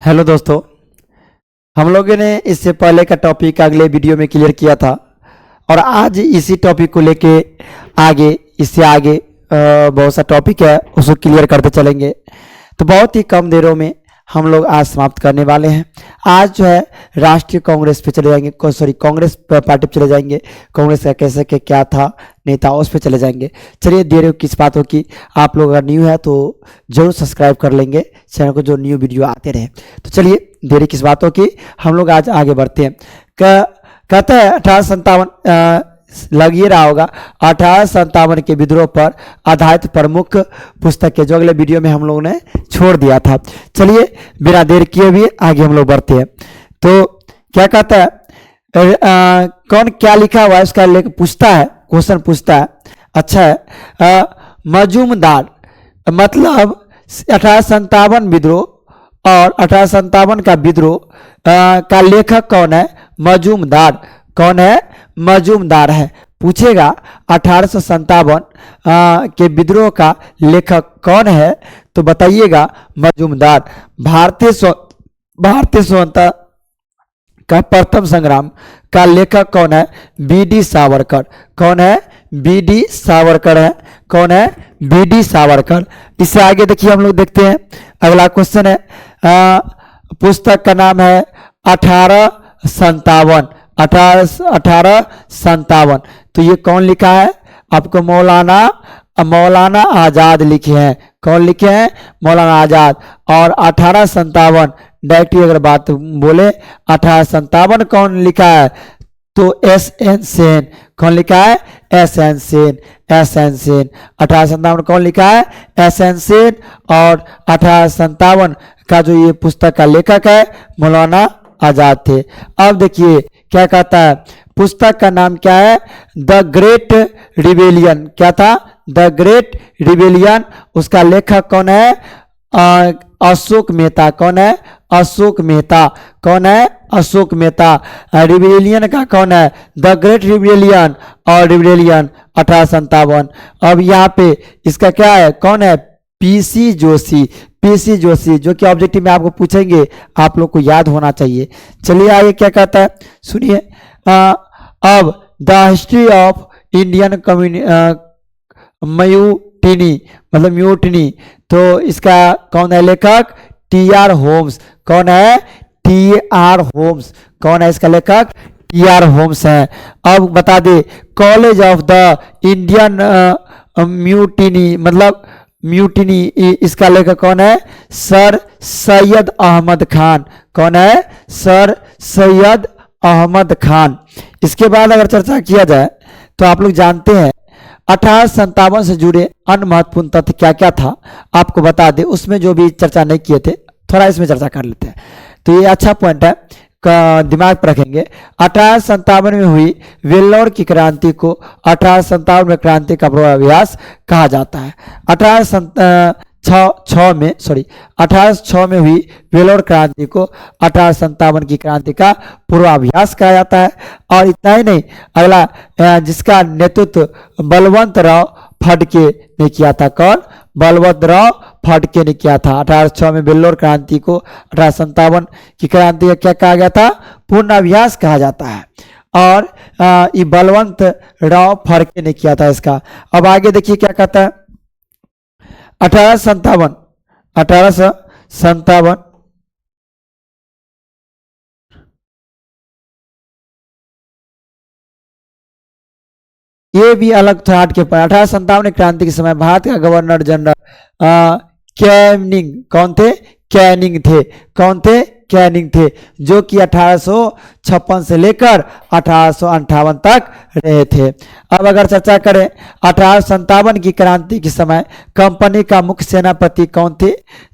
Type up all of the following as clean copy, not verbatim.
Hello दोस्तों, हम लोगों ने इससे पहले का टॉपिक अगले वीडियो में क्लियर किया था और आज इसी टॉपिक को लेके आगे इससे आगे बहुत सा टॉपिक है उसको क्लियर करते चलेंगे। तो बहुत ही कम देरों में हम लोग आज समाप्त करने वाले हैं। आज जो है राष्ट्रीय कांग्रेस पे चले जाएंगे, कांग्रेस पार्टी पे चले जाएंगे। कांग्रेस का कैसे के क्या था नेता उस पे चले जाएंगे। चलिए देर किस बातों की, आप लोग अगर न्यू है तो जरूर सब्सक्राइब कर लेंगे चैनल को, जो न्यू वीडियो आते रहे। तो चलिए देर किस बातों की, हम लोग आज आगे बढ़ते हैं। कहते हैं 1857 लग ही रहा होगा, 1857 के विद्रोह पर आधारित प्रमुख पुस्तक है जो अगले वीडियो में हम लोगों ने छोड़ दिया था। चलिए बिना देर किए भी आगे हम लोग बढ़ते हैं। तो क्या कहता है, कौन क्या लिखा हुआ है उसका लेख पूछता है, क्वेश्चन पूछता है। अच्छा है, मजूमदार मतलब 1857 विद्रोह और 1857 का विद्रोह का लेखक कौन है? मजूमदार। कौन है? मजूमदार है। पूछेगा 1857 के विद्रोह का लेखक कौन है तो बताइएगा मजूमदार। भारतीय स्वतंत्रता का प्रथम संग्राम का लेखक कौन है? बीडी सावरकर। कौन है? बीडी सावरकर है। कौन है? बीडी सावरकर। इससे आगे देखिए हम लोग देखते हैं, अगला क्वेश्चन है, पुस्तक का नाम है 1857। 1857 तो ये कौन लिखा है? आपको मौलाना आजाद लिखे हैं। कौन लिखे हैं? मौलाना आजाद। और 1857 डायरेक्टली अगर बात बोले 1857 कौन लिखा है तो एस.एन. सेन। कौन लिखा है? एस.एन. सेन। एस.एन. सेन 1857 कौन लिखा है? एस.एन. सेन। और 1857 का जो ये पुस्तक का लेखक है मौलाना आजाद थे। अब देखिए क्या कहता है, पुस्तक का नाम क्या है? The great rebellion. क्या था? The great rebellion. उसका लेखक कौन है? अशोक मेहता। कौन है? अशोक मेहता। कौन है? अशोक मेहता। रिबेलियन का कौन है? द ग्रेट रिबेलियन और रिबेलियन 1857। अब यहाँ पे इसका क्या है? कौन है? पीसी जोशी। पीसी जोशी जो कि ऑब्जेक्टिव में आपको पूछेंगे, आप लोग को याद होना चाहिए। चलिए आगे क्या कहता है सुनिए। अब the history of Indian mutiny मतलब म्यूटिनी, तो इसका कौन है लेखक? टी.आर. होम्स। कौन है? टी.आर. होम्स। कौन है इसका लेखक? टी.आर. होम्स है। अब बता दे, college of the Indian mutiny मतलब म्यूटिनी, इसका लेखक कौन है? सर सैयद अहमद खान। कौन है? सर सैयद अहमद खान। इसके बाद अगर चर्चा किया जाए तो आप लोग जानते हैं 1857 से जुड़े अन्य महत्वपूर्ण तथ्य क्या क्या था, आपको बता दे। उसमें जो भी चर्चा नहीं किए थे थोड़ा इसमें चर्चा कर लेते हैं। तो ये अच्छा पॉइंट है, का दिमाग पर रखेंगे। 1857 में हुई वेल्लोर की क्रांति को 1857 में क्रांति का पूर्वाभ्यास कहा जाता है। 1806 में हुई वेल्लोर क्रांति को 1857 की क्रांति का पूर्वाभ्यास कहा जाता है। और इतना ही नहीं, अगला जिसका नेतृत्व बलवंत राव फडके ने किया था। कौन? बलवंत राव फडके ने किया था। 1806 में वेल्लोर क्रांति को 1857 की क्रांति का क्या कहा गया था? पूर्वाभ्यास कहा जाता है। और ये बलवंत राव फडके ने किया था इसका। अब आगे देखिए क्या कहता है, 1857 ये भी अलग था हट के पर। 1857 क्रांति के समय भारत का गवर्नर जनरल कैनिंग। कौन थे? कैनिंग थे। कौन थे? कैनिंग थे, जो कि 1856 से लेकर 1858 तक रहे थे। अब अगर चर्चा करें 1857 की क्रांति के समय कंपनी का मुख्य सेनापति कौन थे?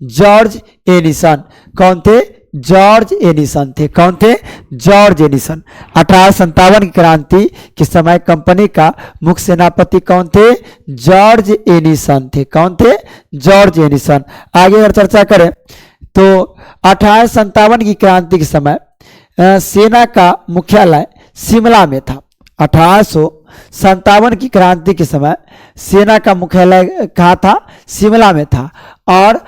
George Edison. कौन थे? जॉर्ज एडिसन थे। कौन थे? George Edison. 1857 की क्रांति के समय कंपनी का मुख्य सेनापति कौन थे? जॉर्ज एडिसन थे। कौन थे? George Edison. आगे अगर चर्चा करें तो 1857 की क्रांति के समय सेना का मुख्यालय शिमला में था। 1857 की क्रांति के समय सेना का मुख्यालय कहाँ था? शिमला में था। और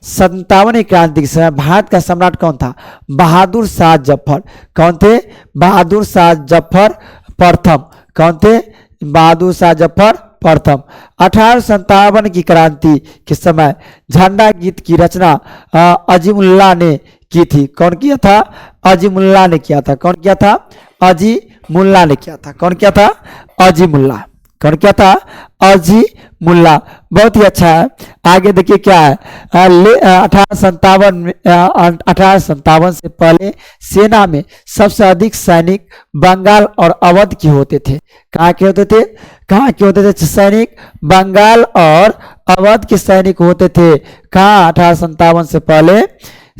57वीं क्रांति के समय भारत का सम्राट कौन था? बहादुर शाह जफर। कौन थे? बहादुर शाह जफर प्रथम। कौन थे? बहादुर शाह जफर प्रथम। 1857 की क्रांति के समय झंडा गीत की रचना अजीमुल्लाह ने की थी। कौन किया था? अजीमुल्लाह ने किया था। कौन किया था? अजीमुल्लाह ने किया था। कौन किया था? अजीमुल्लाह। कौन क्या था? अजीमुल्लाह। बहुत ही अच्छा है। आगे देखिए क्या है, 1857 से पहले सेना में सबसे अधिक सैनिक बंगाल और अवध के होते थे। कहाँ के होते थे? कहाँ के होते थे सैनिक? बंगाल और अवध के सैनिक होते थे। कहाँ? 1857 से पहले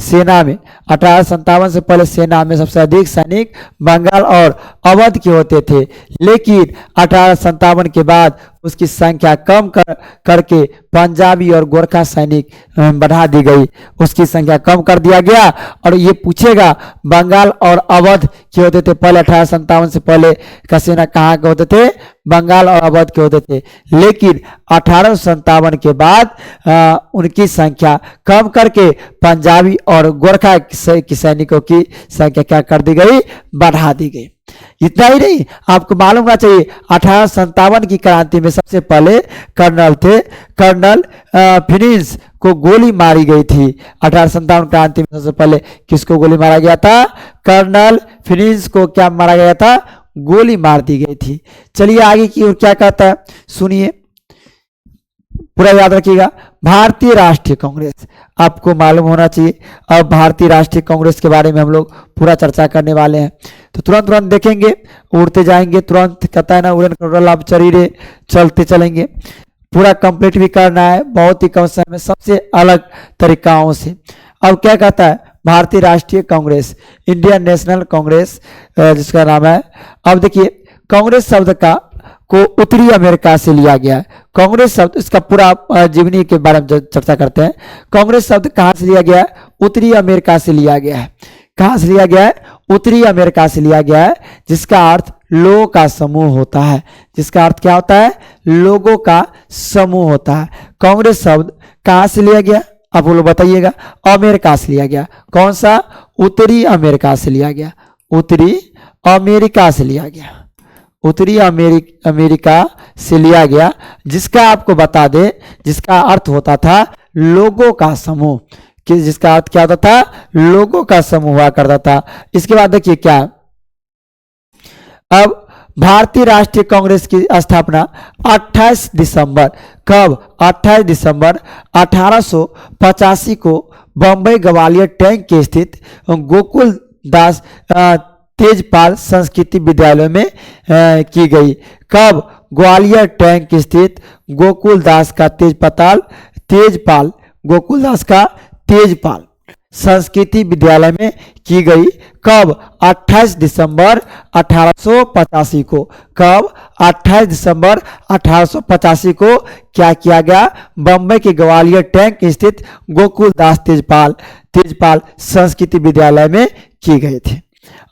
सेना में, 1857 से पहले सेना में सबसे अधिक सैनिक बंगाल और अवध के होते थे। लेकिन 1857 के बाद उसकी संख्या कम करके पंजाबी और गोरखा सैनिक बढ़ा दी गई। उसकी संख्या कम कर दिया गया। और ये पूछेगा बंगाल और अवध के होते थे पहले, 1857 से पहले का सेना कहाँ के होते थे? बंगाल और अवध के होते थे। लेकिन 1857 के बाद उनकी संख्या कम करके पंजाबी और गोरखा की सैनिकों की संख्या क्या कर दी गई? बढ़ा दी गई। इतना ही नहीं, आपको मालूम होना चाहिए 1857 की क्रांति में सबसे पहले कर्नल थे, कर्नल फिनिक्स को गोली मारी गई थी। 1857 क्रांति में सबसे पहले किसको गोली मारा गया था? कर्नल फिनिक्स को क्या मारा गया था? गोली मार दी गई थी। चलिए आगे की ओर क्या कहता है सुनिए, पूरा याद रखिएगा। भारतीय राष्ट्रीय कांग्रेस, आपको मालूम होना चाहिए। अब भारतीय राष्ट्रीय कांग्रेस के बारे में हम लोग पूरा चर्चा करने वाले हैं, तो तुरंत तुरंत देखेंगे, उड़ते जाएंगे। तुरंत कहता है ना, उड़न खटोला अब चरीरे चलते चलेंगे। पूरा कंप्लीट भी करना है बहुत ही कम समय में, सबसे अलग तरीकाओं से। अब क्या कहता है? भारतीय राष्ट्रीय कांग्रेस, इंडियन नेशनल कांग्रेस जिसका नाम है। अब देखिए, कांग्रेस शब्द को उत्तरी अमेरिका से लिया गया है। कांग्रेस शब्द, इसका पूरा जीवनी के बारे में चर्चा करते हैं। कांग्रेस शब्द कहाँ से लिया गया है? उत्तरी अमेरिका से लिया गया है। कहाँ से लिया गया है? उत्तरी अमेरिका से लिया गया है, जिसका अर्थ लोगों का समूह होता है। जिसका अर्थ क्या होता है? लोगों का समूह होता है। कांग्रेस शब्द कहाँ से लिया गया? आप लोग बताइएगा। अमेरिका से लिया गया। कौन सा? उत्तरी अमेरिका से लिया गया। उत्तरी अमेरिका से लिया गया। उत्तरी अमेरिका से लिया गया, जिसका आपको बता दे, जिसका अर्थ होता था लोगों का समूह। कि जिसका अर्थ क्या होता था? लोगों का समूह हुआ करता था। इसके बाद देखिए क्या, अब भारतीय राष्ट्रीय कांग्रेस की स्थापना 28 दिसंबर, कब? 28 दिसंबर 1885 को बम्बई ग्वालियर टैंक के स्थित गोकुल दास तेजपाल संस्कृति विद्यालय में की गई। कब? ग्वालियर टैंक स्थित गोकुलदास का तेजपाल गोकुलदास का तेजपाल संस्कृति विद्यालय में की गई। कब? 28 दिसंबर 1885 को। कब? 28 दिसंबर 1885 को क्या किया गया? बम्बई के ग्वालियर टैंक स्थित गोकुलदास तेजपाल संस्कृति विद्यालय में की गई थी।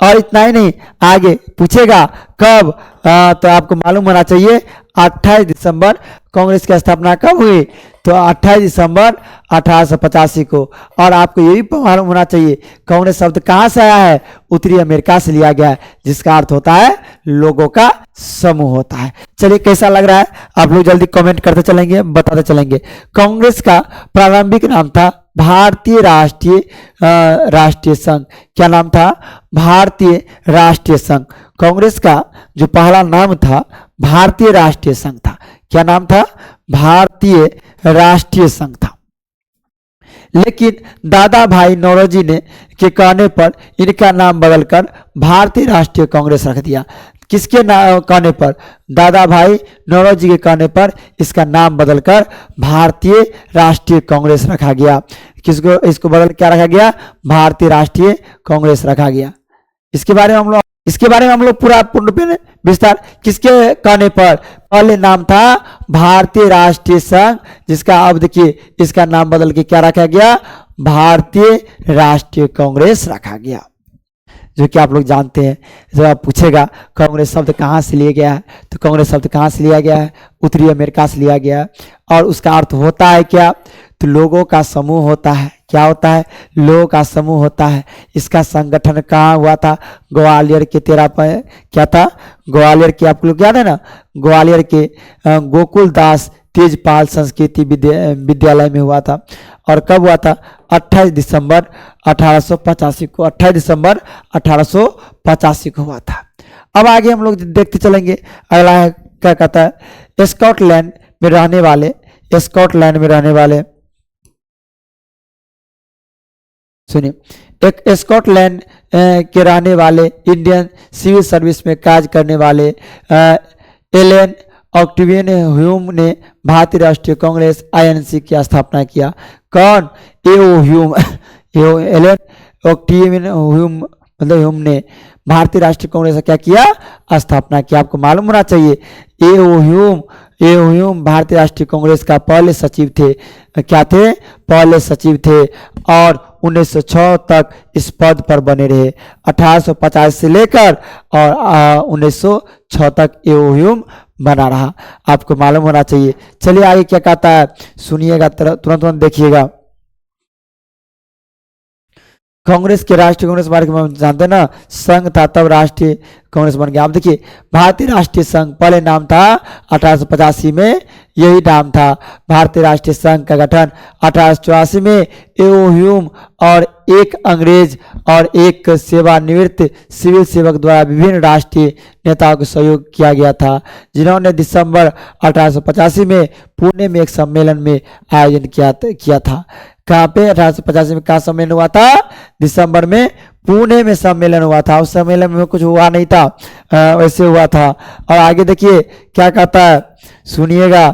और इतना ही नहीं, आगे पूछेगा कब, तो आपको मालूम होना चाहिए 28 दिसंबर कांग्रेस की स्थापना कब हुई? तो 28 दिसंबर 1885 को। और आपको ये भी मालूम होना चाहिए कांग्रेस शब्द कहाँ से आया है? उत्तरी अमेरिका से लिया गया है, जिसका अर्थ होता है लोगों का समूह होता है। चलिए कैसा लग रहा है? आप लोग जल्दी कमेंट करते चलेंगे, बताते चलेंगे। कांग्रेस का प्रारंभिक नाम था भारतीय राष्ट्रीय संघ। क्या नाम था? भारतीय राष्ट्रीय संघ। कांग्रेस का जो पहला नाम था भारतीय राष्ट्रीय संघ था। क्या नाम था? भारतीय राष्ट्रीय संघ था। लेकिन दादा भाई नौरोजी ने के कहने पर इनका नाम बदलकर भारतीय राष्ट्रीय कांग्रेस रख दिया। किसके कहने पर? दादा भाई नौरोजी के कहने पर इसका नाम बदलकर भारतीय राष्ट्रीय कांग्रेस रखा गया। इसको बदल क्या रखा गया? भारतीय राष्ट्रीय कांग्रेस रखा गया। इसके बारे में हम लोग पूरा पूर्ण विस्तार, किसके कहने पर? पहले नाम था भारतीय राष्ट्रीय संघ, जिसका अब देखिए इसका नाम बदल के क्या रखा गया? भारतीय राष्ट्रीय कांग्रेस रखा गया। जो कि आप लोग जानते हैं। जब आप पूछेगा कांग्रेस शब्द कहाँ से लिया गया है, तो कांग्रेस शब्द कहाँ से लिया गया है? उत्तरी अमेरिका से लिया गया है। और उसका अर्थ होता है क्या? तो लोगों का समूह होता है। क्या होता है? लोगों का समूह होता है। इसका संगठन कहाँ हुआ था? ग्वालियर के क्या था? ग्वालियर के, आपको लोग याद है ना, ग्वालियर के गोकुल दास तेजपाल संस्कृति विद्यालय में हुआ था। और कब हुआ था? 28 दिसंबर 1885 को, 28 दिसंबर 1885 को हुआ था। अब आगे हम लोग देखते चलेंगे। अगला है, क्या कहता है, स्कॉटलैंड में रहने वाले, स्कॉटलैंड में रहने वाले, सुनिए, एक स्कॉटलैंड के रहने वाले इंडियन सिविल सर्विस में कार्य करने वाले एलन ऑक्टेवियन ह्यूम ने भारतीय राष्ट्रीय कांग्रेस आईएनसी की स्थापना किया। कौन? एओ ह्यूम, एलन ऑक्टेवियन ह्यूम, मतलब ह्यूम ने भारतीय राष्ट्रीय कांग्रेस का क्या किया? स्थापना किया। आपको मालूम होना चाहिए, एओ ह्यूम भारतीय राष्ट्रीय कांग्रेस का पहले सचिव थे। क्या थे? पहले सचिव थे। और 1906 तक इस पद पर बने रहे। 1850 से लेकर और 1906 तक एओ ह्यूम बना रहा। आपको मालूम होना चाहिए। चलिए आगे क्या कहता है, सुनिएगा, तुरंत तुरंत देखिएगा। कांग्रेस के राष्ट्रीय कांग्रेस बारे में जानते हैं ना, संघ था तब राष्ट्रीय कांग्रेस बन गया। आप देखिए, भारतीय राष्ट्रीय संघ पहले नाम था, 1885 में यही नाम था। भारतीय राष्ट्रीय संघ का गठन 1884 में एओ ह्यूम और एक अंग्रेज और एक सेवानिवृत्त सिविल सेवक द्वारा विभिन्न राष्ट्रीय नेताओं के सहयोग किया गया था, जिन्होंने दिसंबर 1885 में पुणे में एक सम्मेलन में आयोजन किया था। कहाँ पे? 1885 में कहाँ सम्मेलन हुआ था? दिसंबर में पुणे में सम्मेलन हुआ था। उस सम्मेलन में कुछ हुआ नहीं था, वैसे हुआ था। और आगे देखिए क्या कहता है, सुनिएगा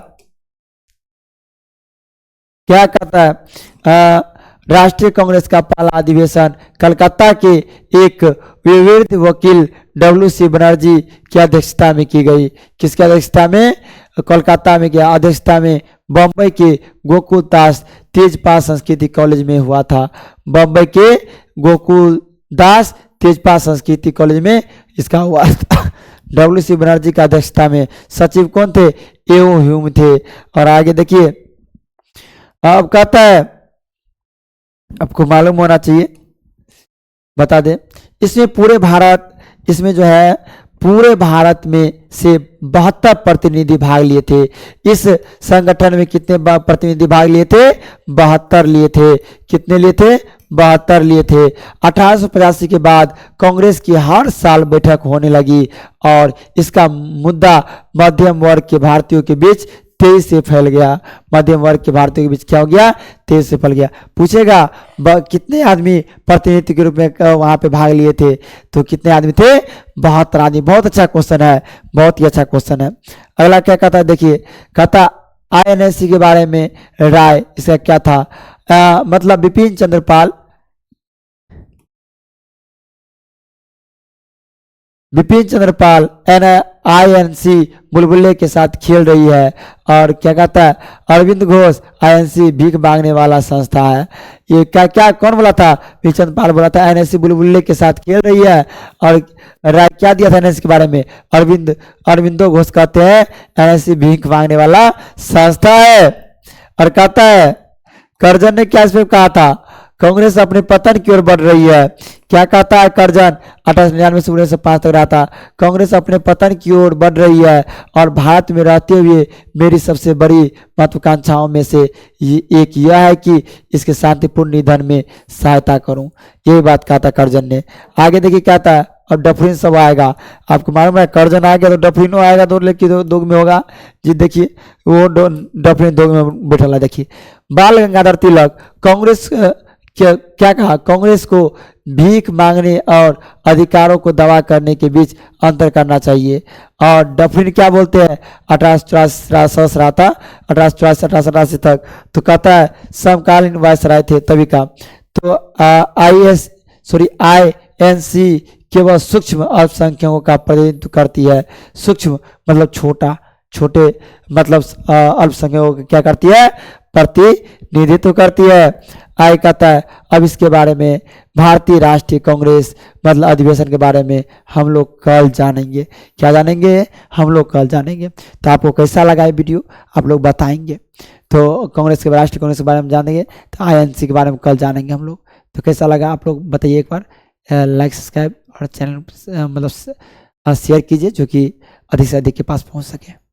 क्या कहता है। राष्ट्रीय कांग्रेस का पहला अधिवेशन कलकत्ता के एक विवृद्ध वकील डब्ल्यू.सी. बनर्जी की अध्यक्षता में की गई। किसकी अध्यक्षता में? कोलकाता में किया। अध्यक्षता में बम्बई के गोकुल दास तेजपाल संस्कृति कॉलेज में हुआ था। बम्बई के गोकुल दास तेजपाल संस्कृति कॉलेज में इसका हुआ था। डब्ल्यू.सी. बनर्जी का अध्यक्षता में। सचिव कौन थे? एओ ह्यूम थे। और आगे देखिए, अब कहता है, आपको मालूम होना चाहिए, बता दें, इसमें पूरे भारत, इसमें जो है पूरे भारत में से 72 प्रतिनिधि भाग लिए थे। इस संगठन में कितने प्रतिनिधि भाग लिए थे? 72 लिए थे। कितने लिए थे? 72 लिए थे। 1885 के बाद कांग्रेस की हर साल बैठक होने लगी और इसका मुद्दा मध्यम वर्ग के भारतीयों के बीच तेजी से फैल गया। मध्यम वर्ग के भारतीयों के बीच क्या हो गया? तेजी से फैल गया। पूछेगा कितने आदमी प्रतिनिधि के रूप में वहां पे भाग लिए थे? तो कितने आदमी थे? 72 आदमी। बहुत अच्छा क्वेश्चन है, बहुत ही अच्छा क्वेश्चन है। अगला क्या कहता है, देखिए, कहता आईएनसी के बारे में राय, इसका क्या था? मतलब बिपिन चंद्रपाल, बिपिन चंद्रपाल आईएनसी बुलबुले के साथ खेल रही है। और क्या कहता है, अरविंद घोष आईएनसी भीख मांगने वाला संस्था है। ये क्या क्या कौन बोला था? बिपिन चंद्रपाल बोला था आईएनसी बुलबुले के साथ खेल रही है। और राय क्या दिया था आईएनसी के बारे में? अरविंदो घोष कहते हैं आईएनसी भीख मांगने वाला संस्था है। और कहता है, करजन ने क्या इस पे कहा था? कांग्रेस अपने पतन की ओर बढ़ रही है। क्या कहता है करजन? 1899 से 1905 तक रहा था। कांग्रेस अपने पतन की ओर बढ़ रही है और भारत में रहते हुए मेरी सबसे बड़ी महत्वाकांक्षाओं में से एक यह है कि इसके शांतिपूर्ण निधन में सहायता करूं। यही बात कहा था करजन ने। आगे देखिए क्या था, अब डफरिन सब आएगा। आपको मालूम है करजन आ गया तो डफरिनो आएगा, दो लेके दो में होगा जी। देखिए वो डफरिन दो में बैठा है। देखिए, बाल गंगाधर तिलक कांग्रेस क्या कहा? कांग्रेस को भीख मांगने और अधिकारों को दावा करने के बीच अंतर करना चाहिए। और डफरिन क्या बोलते हैं? 1884 रहा था, 1884 तक। तो कहता है समकालीन वायसराय थे तभी का। तो आईएनसी केवल सूक्ष्म अल्पसंख्यकों का प्रतिनिधित्व करती है। सूक्ष्म मतलब छोटे मतलब अल्पसंख्यकों को क्या करती है? प्रतिनिधित्व प्रतिनिधित्व करती है। आगे कहता है अब इसके बारे में भारतीय राष्ट्रीय कांग्रेस मतलब अधिवेशन के बारे में हम लोग कल जानेंगे। क्या जानेंगे? हम लोग कल जानेंगे। तो आपको कैसा लगा ये वीडियो आप लोग बताएंगे। तो कांग्रेस के राष्ट्रीय कांग्रेस के बारे में जानेंगे, तो आईएनसी के बारे में कल जानेंगे हम लोग। तो कैसा लगा आप लोग बताइए एक बार। लाइक सब्सक्राइब और चैनल मतलब शेयर कीजिए जो कि अधिक से अधिक के पास पहुंच सके।